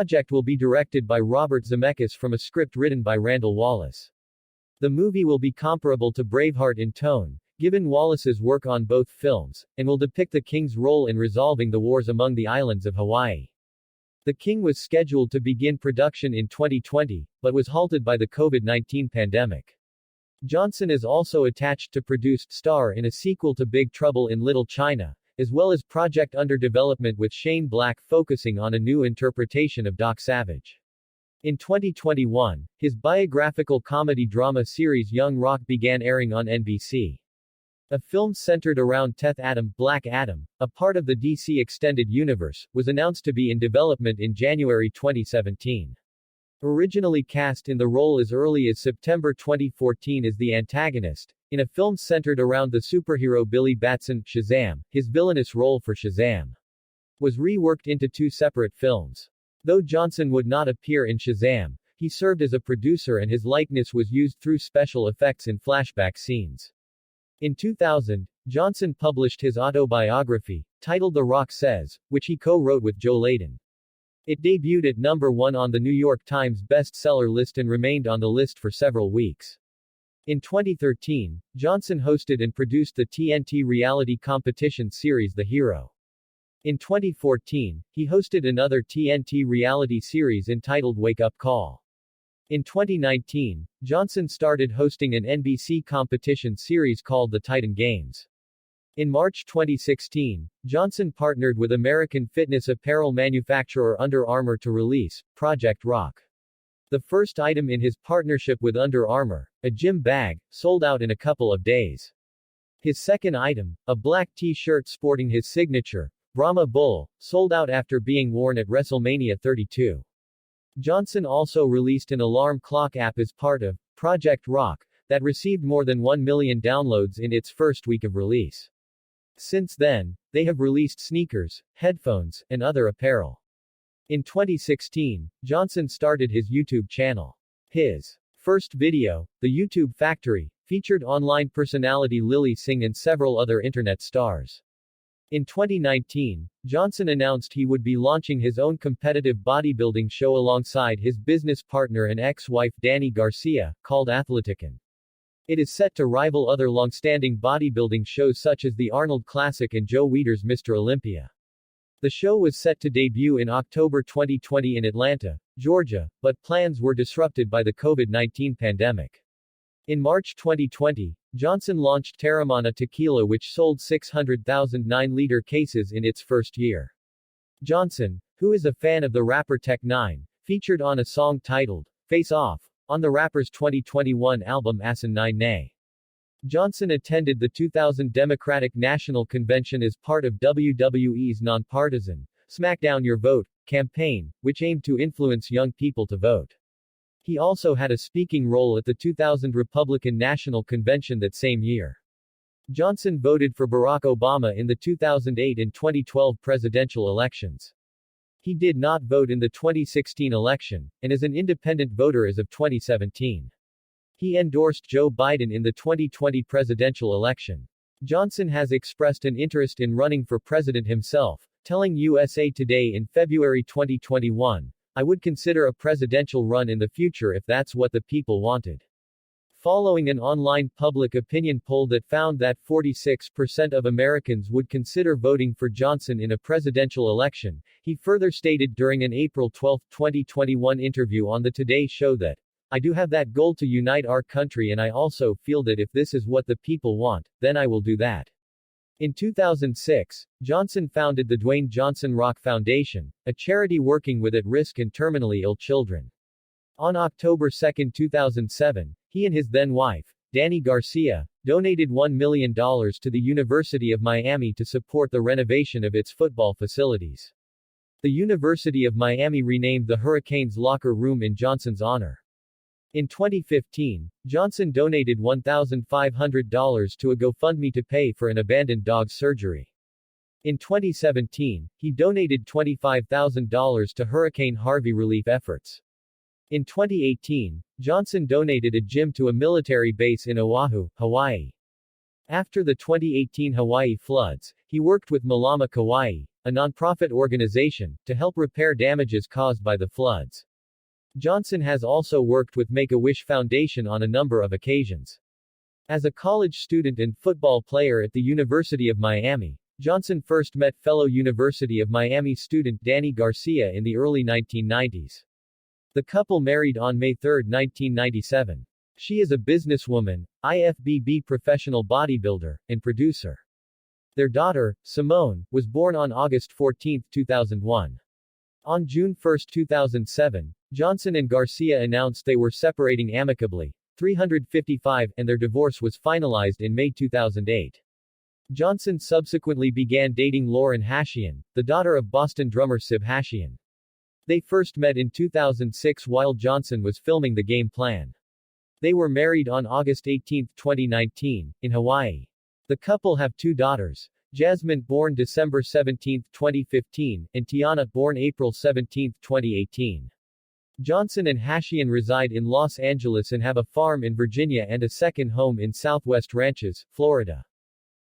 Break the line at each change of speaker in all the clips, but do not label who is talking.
project will be directed by Robert Zemeckis from a script written by Randall Wallace. The movie will be comparable to Braveheart in tone, given Wallace's work on both films, and will depict the king's role in resolving the wars among the islands of Hawaii. The King was scheduled to begin production in 2020, but was halted by the COVID-19 pandemic. Johnson is also attached to produce star in a sequel to Big Trouble in Little China, as well as project under development with Shane Black focusing on a new interpretation of Doc Savage. In 2021, his biographical comedy drama series Young Rock began airing on NBC. A film centered around Teth Adam, Black Adam, a part of the DC Extended Universe, was announced to be in development in January 2017. Originally cast in the role as early as September 2014 as the antagonist, in a film centered around the superhero Billy Batson, Shazam, his villainous role for Shazam was reworked into two separate films. Though Johnson would not appear in Shazam, he served as a producer and his likeness was used through special effects in flashback scenes. In 2000, Johnson published his autobiography, titled The Rock Says, which he co-wrote with Joe Layden. It debuted at number 1 on the New York Times bestseller list and remained on the list for several weeks. In 2013, Johnson hosted and produced the TNT reality competition series The Hero. In 2014, he hosted another TNT reality series entitled Wake Up Call. In 2019, Johnson started hosting an NBC competition series called The Titan Games. In March 2016, Johnson partnered with American fitness apparel manufacturer Under Armour to release Project Rock. The first item in his partnership with Under Armour, a gym bag, sold out in a couple of days. His second item, a black t-shirt sporting his signature, Brahma Bull, sold out after being worn at WrestleMania 32. Johnson also released an alarm clock app as part of Project Rock that received more than 1 million downloads in its first week of release. Since then, they have released sneakers, headphones, and other apparel. In 2016, Johnson started his YouTube channel. His first video, The YouTube Factory, featured online personality Lily Singh and several other internet stars. In 2019, Johnson announced he would be launching his own competitive bodybuilding show alongside his business partner and ex-wife Dani Garcia, called Athletican. It is set to rival other long-standing bodybuilding shows such as the Arnold Classic and Joe Weider's Mr. Olympia. The show was set to debut in October 2020 in Atlanta, Georgia, but plans were disrupted by the COVID-19 pandemic. In March 2020, Johnson launched Terramana Tequila, which sold 600,000 9-liter cases in its first year. Johnson, who is a fan of the rapper Tech 9, featured on a song titled Face Off on the rapper's 2021 album Asin 9 Nay. Johnson attended the 2000 Democratic National Convention as part of WWE's nonpartisan Smackdown Your Vote campaign, which aimed to influence young people to vote. He also had a speaking role at the 2000 Republican National Convention that same year. Johnson voted for Barack Obama in the 2008 and 2012 presidential elections. He did not vote in the 2016 election, and is an independent voter as of 2017. He endorsed Joe Biden in the 2020 presidential election. Johnson has expressed an interest in running for president himself, telling USA Today in February 2021, "I would consider a presidential run in the future if that's what the people wanted." Following an online public opinion poll that found that 46% of Americans would consider voting for Johnson in a presidential election, he further stated during an April 12, 2021 interview on the Today Show that, "I do have that goal to unite our country, and I also feel that if this is what the people want, then I will do that." In 2006, Johnson founded the Dwayne Johnson Rock Foundation, a charity working with at-risk and terminally ill children. On October 2, 2007, he and his then-wife, Dani Garcia, donated $1 million to the University of Miami to support the renovation of its football facilities. The University of Miami renamed the Hurricanes locker room in Johnson's honor. In 2015, Johnson donated $1,500 to a GoFundMe to pay for an abandoned dog's surgery. In 2017, he donated $25,000 to Hurricane Harvey relief efforts. In 2018, Johnson donated a gym to a military base in Oahu, Hawaii. After the 2018 Hawaii floods, he worked with Malama Kauai, a nonprofit organization, to help repair damages caused by the floods. Johnson has also worked with Make-A-Wish Foundation on a number of occasions. As a college student and football player at the University of Miami, Johnson first met fellow University of Miami student Danny Garcia in the early 1990s. The couple married on May 3, 1997. She is a businesswoman, IFBB professional bodybuilder, and producer. Their daughter, Simone, was born on August 14, 2001. On June 1, 2007, Johnson and Garcia announced they were separating amicably, 355, and their divorce was finalized in May 2008. Johnson subsequently began dating Lauren Hashian, the daughter of Boston drummer Sib Hashian. They first met in 2006 while Johnson was filming The Game Plan. They were married on August 18, 2019, in Hawaii. The couple have two daughters, Jasmine born December 17, 2015, and Tiana born April 17, 2018. Johnson and Hashian reside in Los Angeles and have a farm in Virginia and a second home in Southwest Ranches, Florida.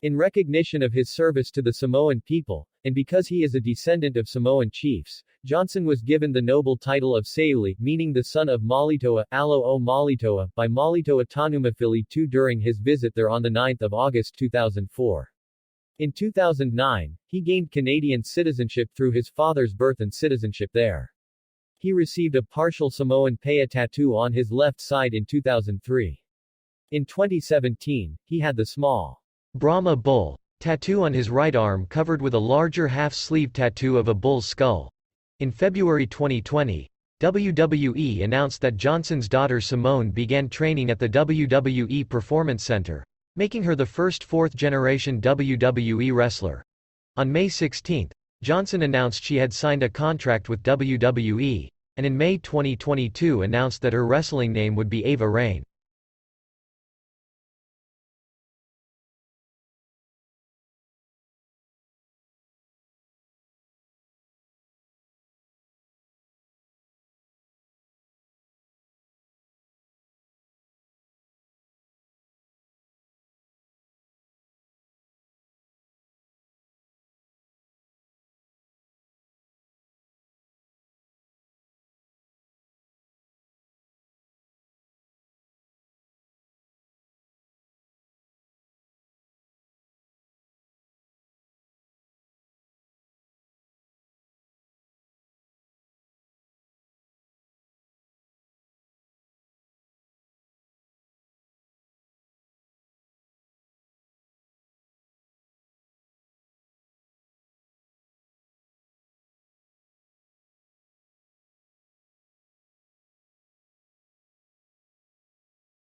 In recognition of his service to the Samoan people, and because he is a descendant of Samoan chiefs, Johnson was given the noble title of Seuli, meaning the son of Malitoa, Alo o Malitoa, by Malitoa Tanumafili II during his visit there on 9 August 2004. In 2009, he gained Canadian citizenship through his father's birth and citizenship there. He received a partial Samoan Pea tattoo on his left side in 2003. In 2017, he had the small Brahma bull tattoo on his right arm covered with a larger half-sleeve tattoo of a bull's skull. In February 2020, WWE announced that Johnson's daughter Simone began training at the WWE Performance Center, making her the first fourth-generation WWE wrestler. On May 16, Johnson announced she had signed a contract with WWE, and in May 2022 announced that her wrestling name would be Ava Raine.